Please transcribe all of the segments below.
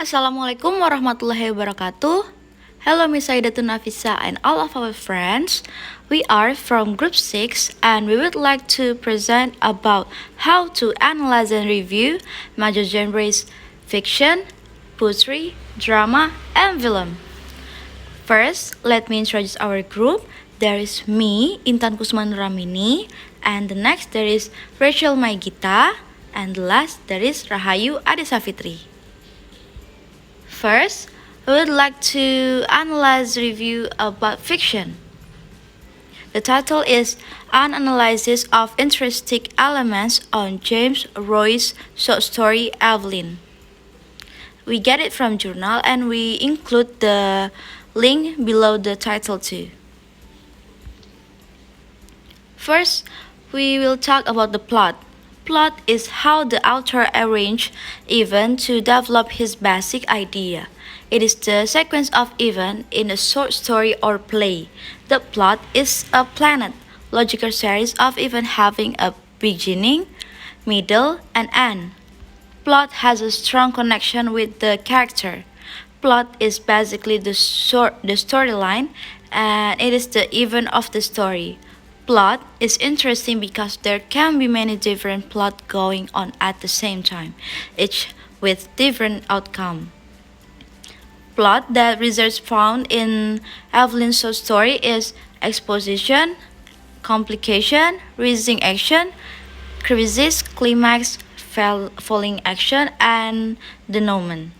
Assalamualaikum warahmatullahi wabarakatuh. Hello, Miss Aidatun Nafisa and all of our friends. We are from Group 6 and we would like to present about how to analyze and review major genres fiction, poetry, drama, and film. First, let me introduce our group. There is me, Intan Kusman Ramini, and the next there is Rachel Maigita, and the last there is Rahayu Adesafitri. First, we would like to analyze review about fiction. The title is An Analysis of Interesting Elements on James Roy's short story Evelyn. We get it from journal and we include the link below the title too. First, we will talk about the plot. Plot is how the author arranged events to develop his basic idea. It is the sequence of events in a short story or play. The plot is a planned, logical series of events having a beginning, middle, and end. Plot has a strong connection with the character. Plot is basically the storyline, and it is the event of the story. Plot is interesting because there can be many different plots going on at the same time, each with different outcome. Plot that results found in Evelyn's short story is exposition, complication, rising action, crisis, climax, falling action, and denouement.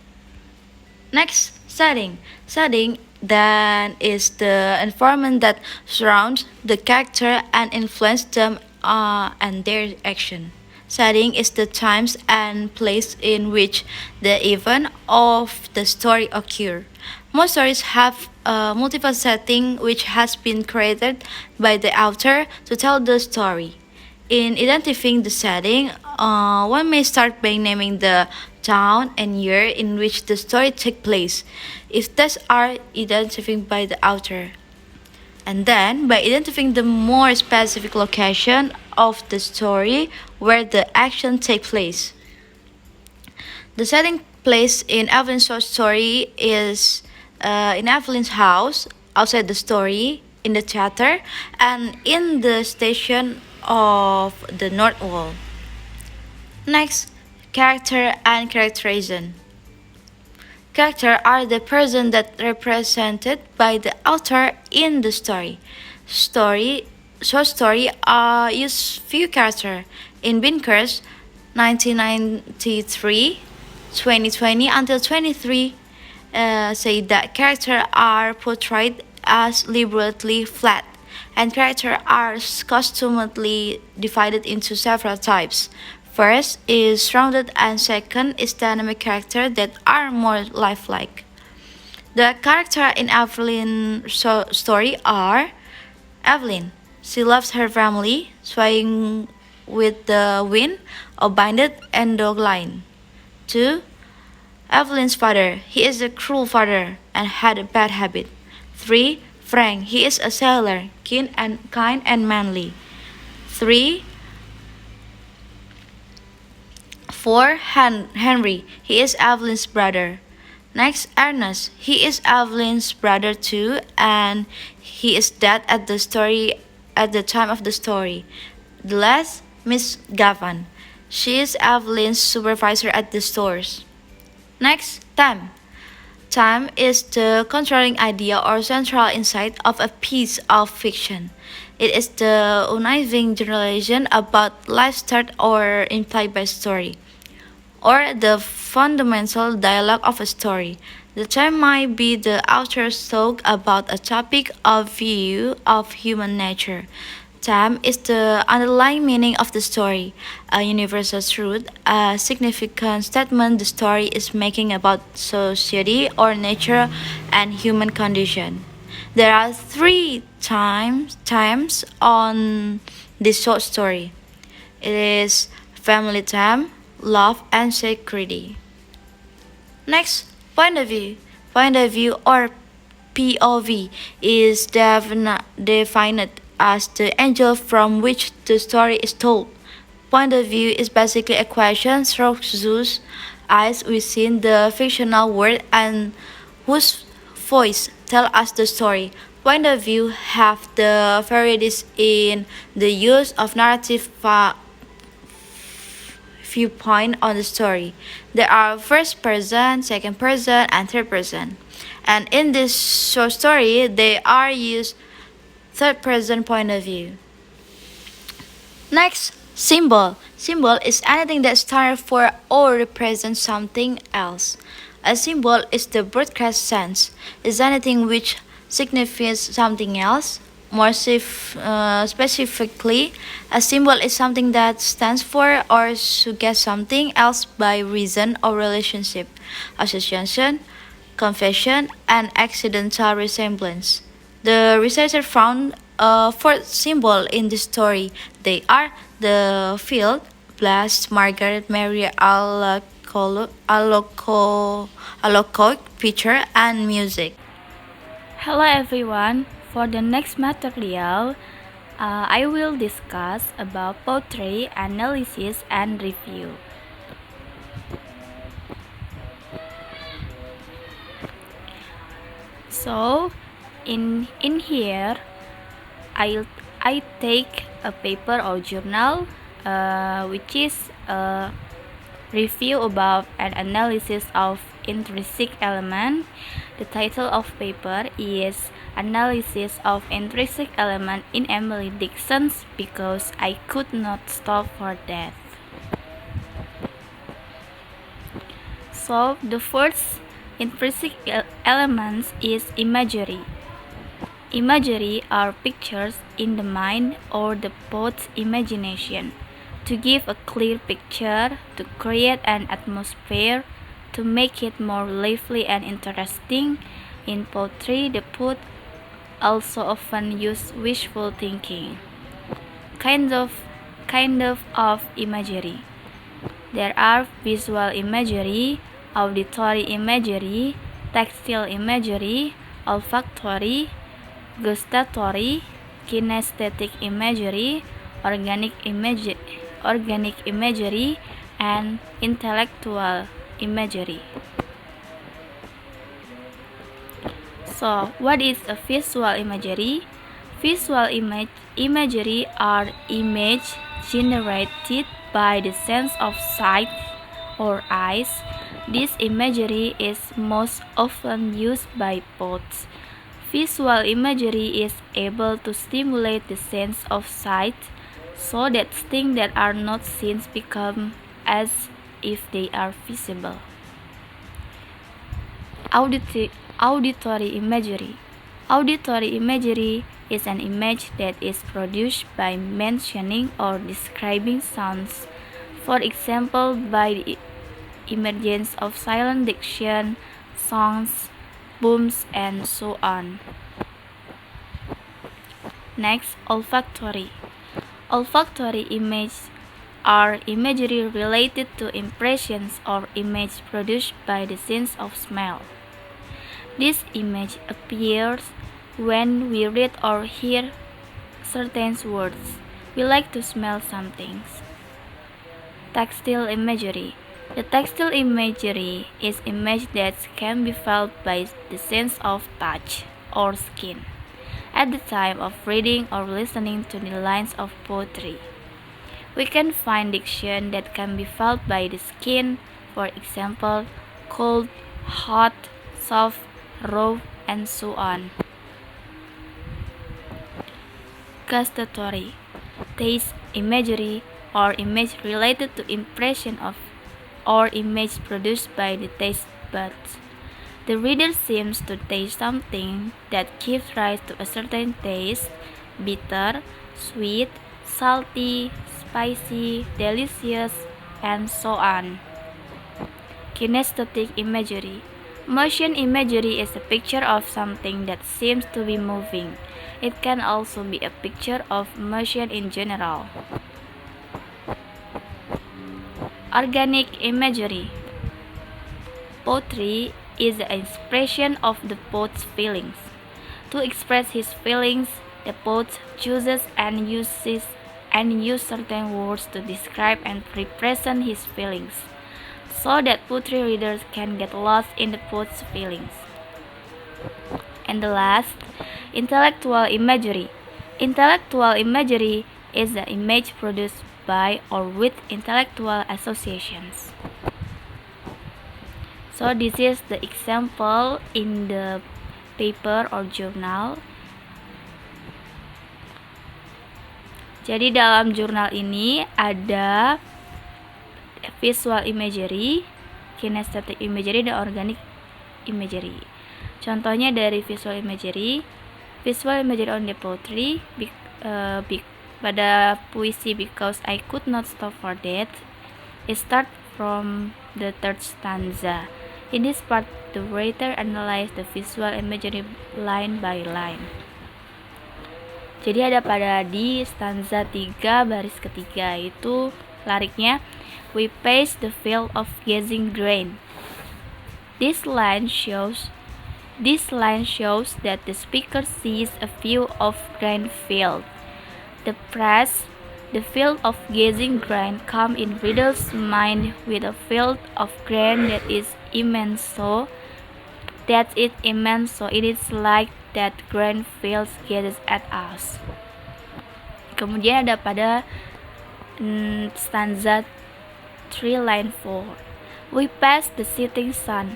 Next, setting. Setting then is the environment that surrounds the character and influences them and their action. Setting is the times and place in which the event of the story occur. Most stories have multiple settings which has been created by the author to tell the story. In identifying the setting, one may start by naming the town and year in which the story takes place, if these are identified by the author. And then, by identifying the more specific location of the story where the action takes place. The setting place in Evelyn's short story is in Evelyn's house, outside the story, in the theater, and in the station of the North Wall. Next, character and characterization. Characters are the person that represented by the author in the story. Short story use few characters. In Binker's 1993, 2020 until 23 say that characters are portrayed as liberally flat, and characters are customally divided into several types. First is rounded and second is dynamic characters that are more lifelike. The characters in Evelyn's story are Evelyn. She loves her family, swaying with the wind, abandoned and dog-line. 2. Evelyn's father. He is a cruel father and had a bad habit. 3. Frank. He is a sailor, kind and manly. 3. 4. Henry. He is Evelyn's brother. Next, Ernest. He is Evelyn's brother too, and he is dead at the time of the story. The last, Miss Gavan. She is Evelyn's supervisor at the stores. Next, time. Time is the controlling idea or central insight of a piece of fiction. It is the unifying generalization about life start or implied by story, or the fundamental dialogue of a story. The time might be the author's talk about a topic or view of human nature. Time is the underlying meaning of the story, a universal truth, a significant statement the story is making about society or nature and human condition. There are 3 times on this short story. It is family time, love, and security. Next, point of view. Point of view or POV is defined as the angle from which the story is told. Point of view is basically a question through eyes within the fictional world and whose voice tell us the story. Point of view have the varieties in the use of narrative viewpoint on the story. There are first person, second person, and third person. And in this short story, they are used third person point of view. Next, symbol. Symbol is anything that stands for or represents something else. A symbol is the broadcast sense. Is anything which signifies something else. More specifically, a symbol is something that stands for or suggests something else by reason or relationship, association, confession, and accidental resemblance. The researcher found a fourth symbol in the story. They are the field, blast, Margaret, Mary, allocoic picture, and music. Hello everyone. For the next material, I will discuss about poetry, analysis, and review. So, in here, I take a paper or journal, which is a review about an analysis of intrinsic element. The title of paper is Analysis of Intrinsic Element in Emily Dickinson because I could not stop for that. So the first intrinsic element is imagery. Imagery are pictures in the mind or the poet's imagination. To give a clear picture, to create an atmosphere, to make it more lively and interesting. In poetry, the poet also often use wishful thinking. Kind of imagery. There are visual imagery, auditory imagery, tactile imagery, olfactory, gustatory, kinesthetic imagery, organic imagery, and intellectual imagery. So, what is a visual imagery? Visual imagery are images generated by the sense of sight or eyes. This imagery is most often used by poets. Visual imagery is able to stimulate the sense of sight so that things that are not seen become as if they are visible. Auditory imagery. Auditory imagery is an image that is produced by mentioning or describing sounds, for example by the emergence of silent diction, songs, booms, and so on. Next, olfactory. Olfactory images are imagery related to impressions or images produced by the sense of smell. This image appears when we read or hear certain words. We like to smell some things. Tactile imagery. The tactile imagery is image that can be felt by the sense of touch or skin at the time of reading or listening to the lines of poetry. We can find diction that can be felt by the skin, for example, cold, hot, soft, raw, and so on. Gustatory. Taste imagery or image related to impression of or image produced by the taste buds. The reader seems to taste something that gives rise to a certain taste, bitter, sweet, salty, spicy, delicious, and so on. Kinesthetic imagery. Motion imagery is a picture of something that seems to be moving. It can also be a picture of motion in general. Organic imagery. Poetry is the expression of the poet's feelings. To express his feelings, the poet chooses and uses certain words to describe and represent his feelings. so that poetry readers can get lost in the poet's feelings. And the last, intellectual imagery. Intellectual imagery is the image produced by or with intellectual associations. So this is the example in the paper or journal. Jadi dalam jurnal ini ada visual imagery, kinesthetic imagery, dan organic imagery. Contohnya dari visual imagery on the poetry, pada puisi Because I Could Not Stop for That, it starts from the third stanza. In this part, the writer analyzes the visual imagery line by line. Jadi ada pada di stanza 3 baris ketiga itu liriknya, we pace the field of gazing grain. This line shows that the speaker sees a view of grain field. The field of gazing grain come in reader's mind with a field of grain that is immense, so it is like that grain field gazes at us. Kemudian ada pada stanza 3 line 4, we pass the setting sun.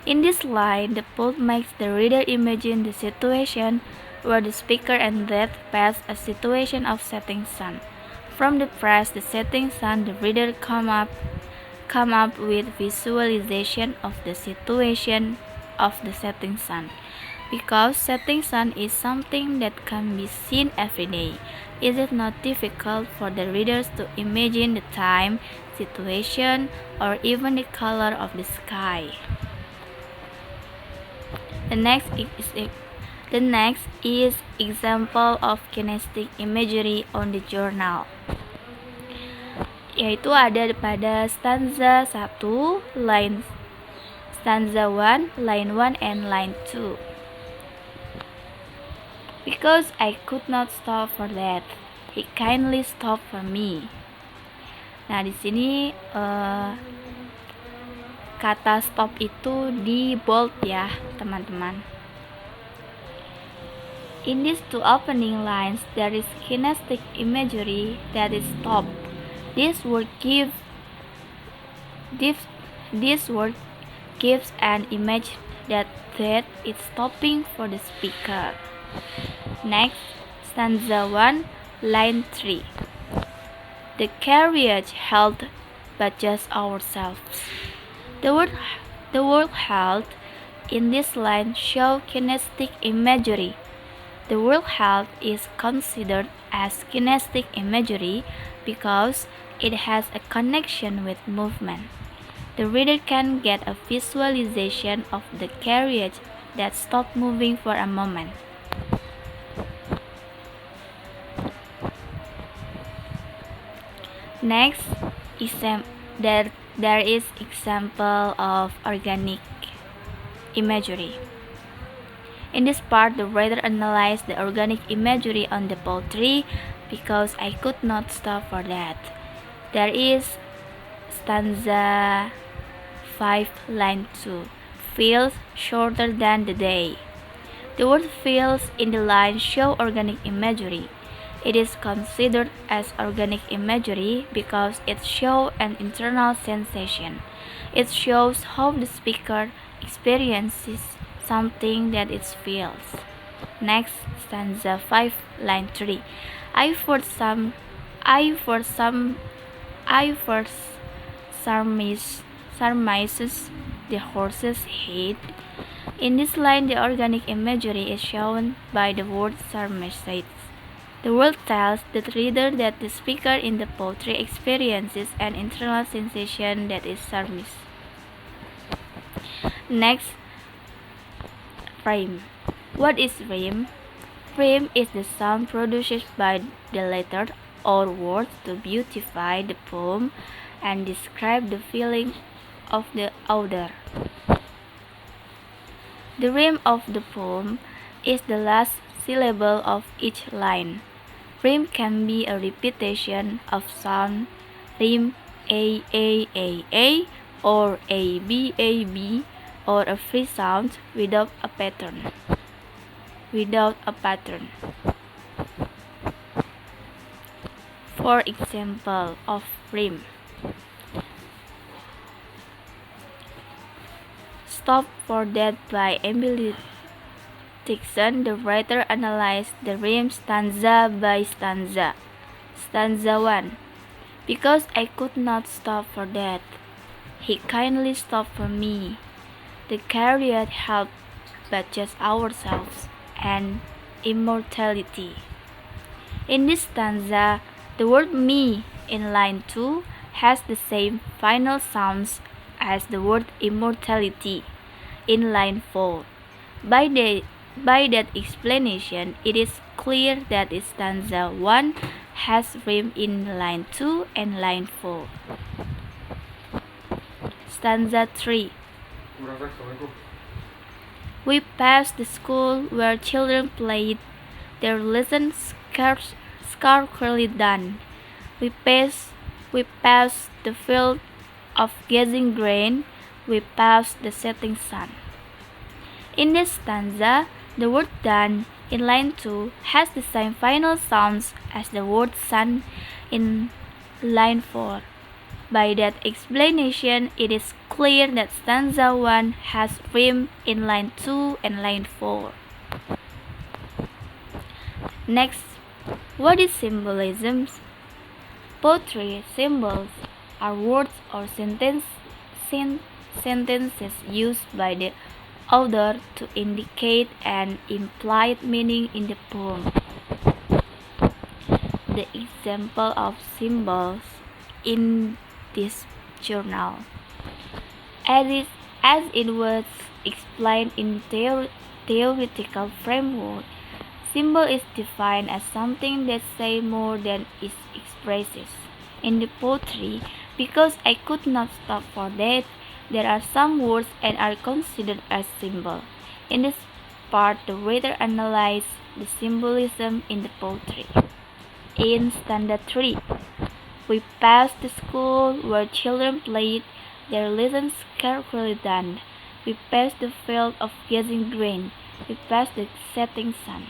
In this line, the poet makes the reader imagine the situation where the speaker and that pass a situation of setting sun. From the phrase the setting sun, the reader come up with visualization of the situation of the setting sun. Because setting sun is something that can be seen every day, is it not difficult for the readers to imagine the time, situation, or even the color of the sky? The next is example of kinesthetic imagery on the journal, yaitu ada pada stanza 1, line 1 and line 2. Because I could not stop for that, he kindly stopped for me. Nah, di sini kata stop itu di bold ya, teman-teman. In these two opening lines, there is kinesthetic imagery that is stop. This word gives an image that it's stopping for the speaker. Next, stanza 1, line 3. The carriage held but just ourselves. The word held in this line show kinesthetic imagery. The word held is considered as kinesthetic imagery because it has a connection with movement. The reader can get a visualization of the carriage that stopped moving for a moment. Next, there is example of organic imagery. In this part, the writer analyzed the organic imagery on the poetry because I could not stop for that. There is stanza 5, line 2, feels shorter than the day. The word feels in the line show organic imagery. It is considered as organic imagery because it shows an internal sensation. It shows how the speaker experiences something that it feels. Next, stanza 5, line 3. I first surmises the horse's head. In this line, the organic imagery is shown by the word surmises. The word tells the reader that the speaker in the poetry experiences an internal sensation that is surmise. Next, rhyme. What is rhyme? Rhyme is the sound produced by the letter or words to beautify the poem and describe the feeling of the author. The rhyme of the poem is the last syllable of each line. Rhyme can be a repetition of sound, rhyme a, or a, b, or a free sound without a pattern. For example of rhyme: Stop for That by Emily Dixon. The writer analyzed the rhyme stanza by stanza. Stanza 1. Because I could not stop for that, he kindly stopped for me. The chariot helped but just ourselves and immortality. In this stanza, the word me in line 2 has the same final sounds as the word immortality in line 4. By that explanation, it is clear that stanza 1 has rhyme in line 2 and line 4. Stanza 3. We passed the school where children played, their lessons scarcely done. We passed the field of gazing grain, we passed the setting sun. In this stanza, the word done in line 2 has the same final sounds as the word sun in line 4. By that explanation, it is clear that stanza 1 has rhyme in line 2 and line 4. Next, what is symbolism? Poetry symbols are words or sentences used by the author to indicate an implied meaning in the poem. The example of symbols in this journal, as it was explained in theoretical framework, symbol is defined as something that says more than it expresses. In the poetry, because I could not stop for that, there are some words and are considered as symbol. In this part, the writer analyzed the symbolism in the poetry. In stanza 3, we passed the school where children played, their lessons carefully done. We passed the field of gazing grain, we passed the setting sun.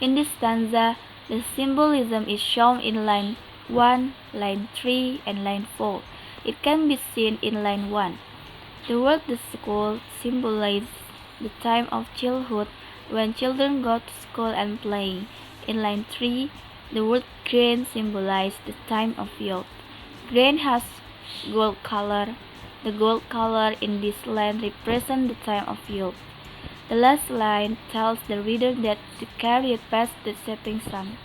In this stanza, the symbolism is shown in line 1, line 3, and line 4. It can be seen in line 1. The word the school symbolizes the time of childhood when children go to school and play. In line 3, the word grain symbolizes the time of youth. Grain has gold color. The gold color in this line represents the time of youth. The last line tells the reader that the chariot passed the setting sun.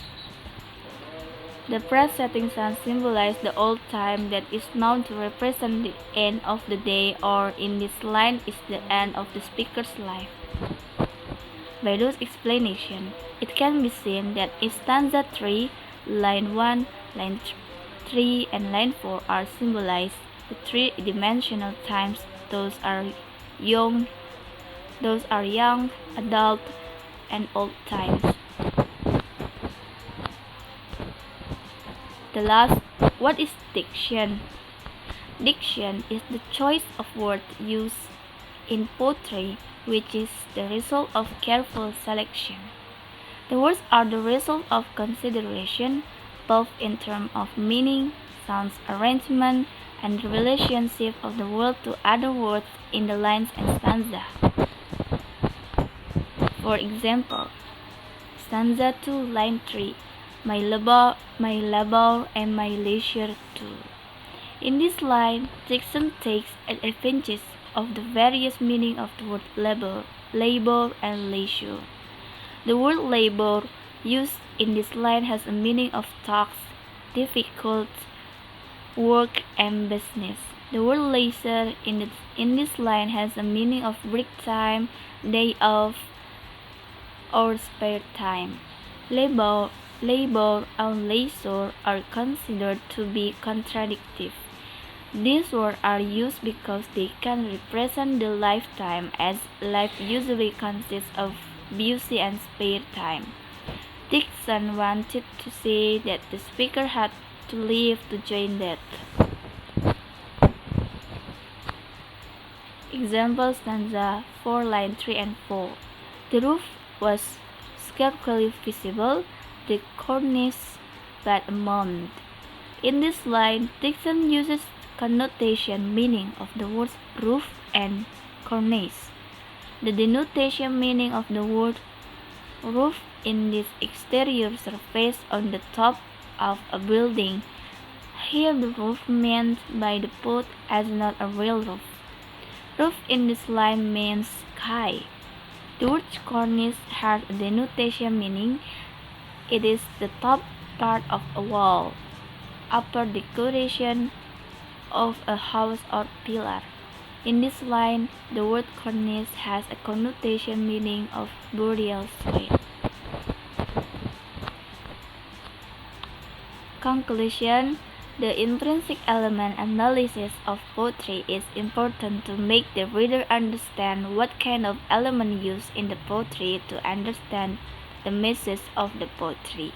The phrase setting sun symbolizes the old time that is known to represent the end of the day, or in this line is the end of the speaker's life. By those explanations, it can be seen that in stanza 3, line 1, line 3, and line 4 are symbolized the three-dimensional times. Those are young, adult, and old times. The last, what is diction? Diction is the choice of words used in poetry, which is the result of careful selection. The words are the result of consideration, both in terms of meaning, sound arrangement, and the relationship of the word to other words in the lines and stanza. For example, stanza 2, line 3, my labor and my leisure too. In this line, Dixon takes advantage of the various meaning of the word labor and leisure. The word labor used in this line has a meaning of task, difficult work, and business. The word leisure in this line has a meaning of break time, day off, or spare time. Labor and leisure are considered to be contradictive. These words are used because they can represent the lifetime, as life usually consists of busy and spare time. Dixon wanted to say that the speaker had to live to join that. Example stanza 4, line 3 and 4. The roof was scarcely visible, the cornice but a mound. In this line, Dixon uses connotation meaning of the words roof and cornice. The denotation meaning of the word roof in this exterior surface on the top of a building. Here the roof meant by the poet as not a real roof. Roof in this line means sky. The word cornice has a denotation meaning. It is the top part of a wall, upper decoration of a house or pillar. In this line, the word cornice has a connotation meaning of burial suite. Conclusion: the intrinsic element analysis of poetry is important to make the reader understand what kind of element used in the poetry to understand the message of the poetry.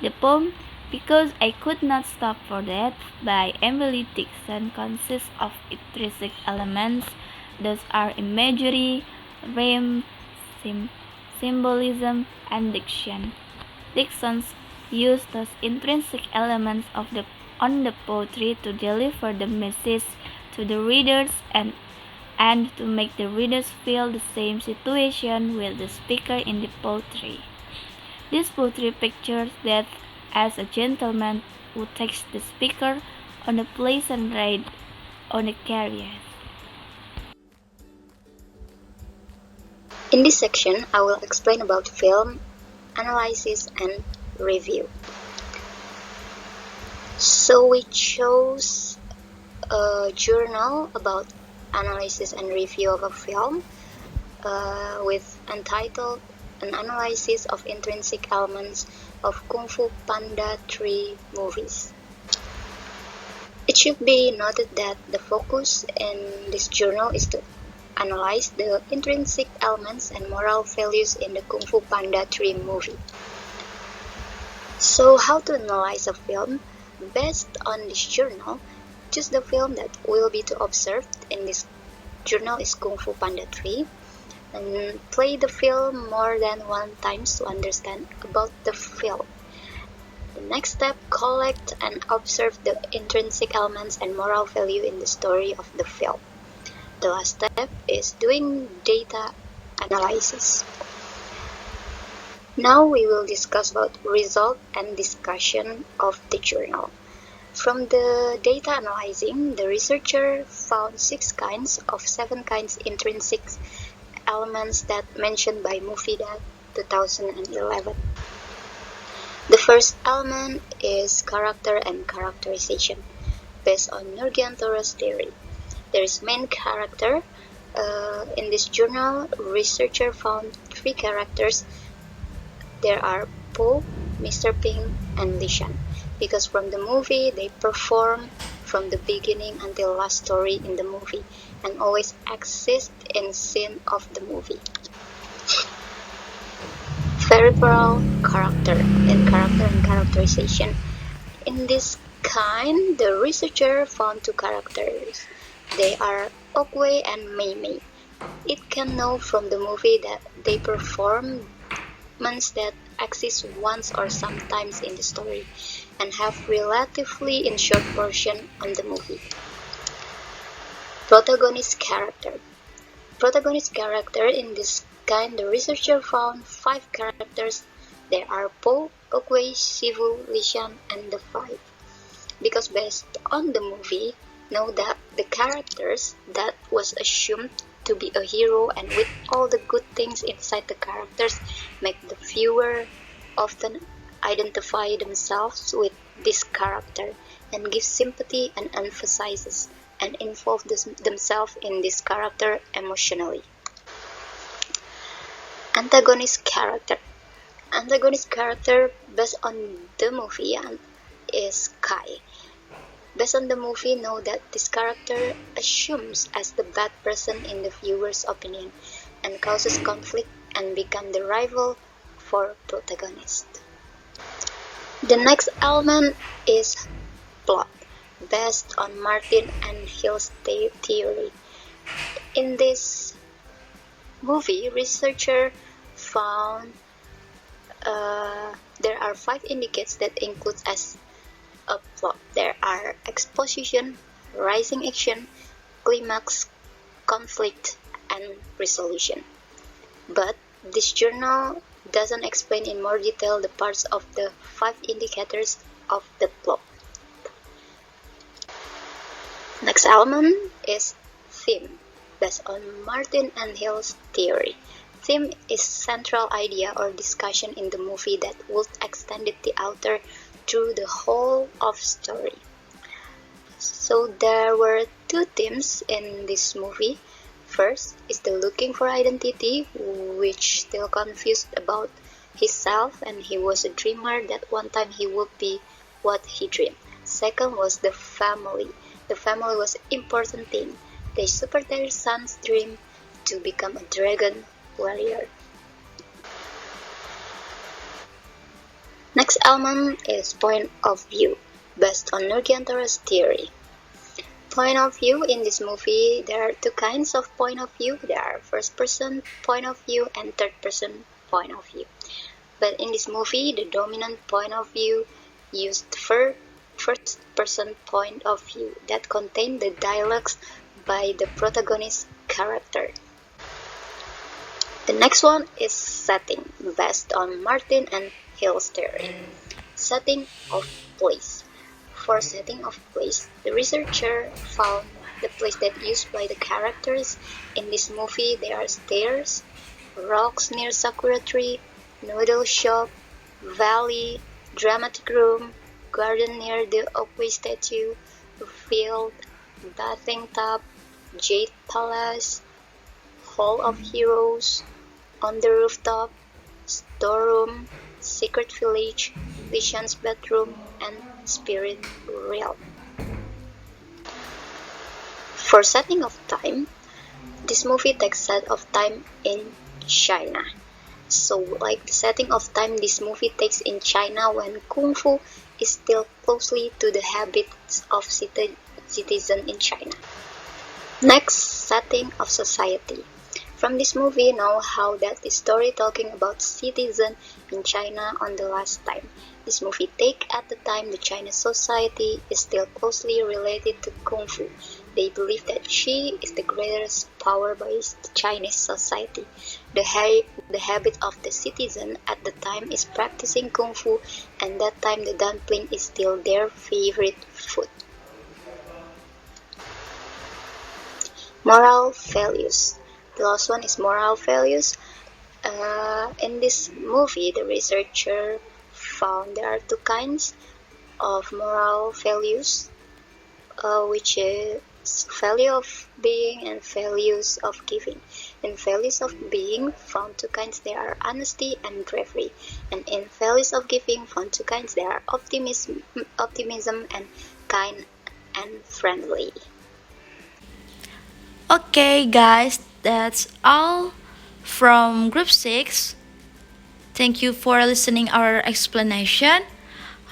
The poem "Because I Could Not Stop for That" by Emily Dickinson consists of intrinsic elements. Those are imagery, rhyme, symbolism, and diction. Dickinson's used those intrinsic elements on the poetry to deliver the message to the readers and to make the readers feel the same situation with the speaker in the poetry. This poetry pictures death as a gentleman who takes the speaker on a pleasant ride on a carriage. In this section, I will explain about film, analysis, and review. So we chose a journal about analysis and review of a film with entitled An Analysis of Intrinsic Elements of Kung Fu Panda 3 Movies. It should be noted that the focus in this journal is to analyze the intrinsic elements and moral values in the Kung Fu Panda 3 movie. So how to analyze a film? Based on this journal, choose the film that will be to observed in this journal is Kung Fu Panda 3, and play the film more than one times to understand about the film. The next step, collect and observe the intrinsic elements and moral value in the story of the film. The last step is doing data analysis. Now we will discuss about result and discussion of the journal. From the data analyzing, the researcher found 6 kinds of 7 kinds intrinsic elements that mentioned by Mufida 2011. The first element is character and characterization, based on Nurgiantora's theory. There is main character. In this journal, researcher found 3 characters. There are Po, Mr. Ping, and Lishan, because from the movie they perform from the beginning until last story in the movie and always exist in scene of the movie. Cerebral character and characterization. In this kind, the researcher found 2 characters. They are Okwei and Mei Mei. It can know from the movie that they perform that exist once or sometimes in the story and have relatively in short portion on the movie. Protagonist character. Protagonist character in this kind, the researcher found 5 characters. There are Po, Okwei, Sivu, Lishan, and the 5. Because based on the movie, know that the characters that was assumed to be a hero and with all the good things inside the characters make the viewer often identify themselves with this character and give sympathy and emphasizes and involve themselves in this character emotionally. Antagonist character. Antagonist character based on the movie is Kai. Based on the movie, know that this character assumes as the bad person in the viewer's opinion and causes conflict and become the rival for protagonist. The next element is plot, based on Martin and Hill's theory. In this movie, researchers found there are 5 indicates that include as a plot. There are exposition, rising action, climax, conflict, and resolution. But this journal doesn't explain in more detail the parts of the 5 indicators of the plot. Next element is theme, based on Martin and Hill's theory. Theme is central idea or discussion in the movie that would extend the author through the whole of story. So there were 2 themes in this movie. First is the looking for identity, which still confused about himself, and he was a dreamer that one time he would be what he dreamed. Second was the family. The family was an important thing. They support their son's dream to become a dragon warrior. Next element is point of view, based on Nurgiantora's theory. Point of view in this movie, there are 2 kinds of point of view. There are first person point of view and third person point of view. But in this movie, the dominant point of view used first person point of view that contained the dialogues by the protagonist character. The next one is setting, based on Martin and Hill's theory. Setting of place. For setting of place, the researcher found the place that used by the characters. In this movie, there are stairs, rocks near Sakura tree, noodle shop, valley, dramatic room, garden near the Oakway statue, field, bathing tub, jade palace, hall of heroes, on the rooftop, storeroom, secret village, Lishan's bedroom, and spirit realm. For setting of time, this movie takes set of time in China. So like the setting of time this movie takes in China when Kung Fu is still closely to the habits of citizen in China. Next, setting of society. From this movie, know how that the story talking about citizen in China on the last time. This movie take at the time the Chinese society is still closely related to Kung Fu. They believe that Qi is the greatest power by the Chinese society. The habit of the citizen at the time is practicing Kung Fu, and that time the dumpling is still their favorite food. Moral values. The last one is moral values. In this movie, the researcher found there are 2 kinds of moral values, which is value of being and values of giving. In values of being, found 2 kinds. There are honesty and bravery. And in values of giving, found 2 kinds. There are optimism and kind and friendly. Okay, guys, that's all from Group 6. Thank you for listening our explanation.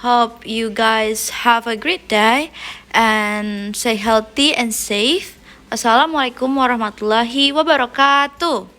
Hope you guys have a great day and stay healthy and safe. Assalamualaikum warahmatullahi wabarakatuh.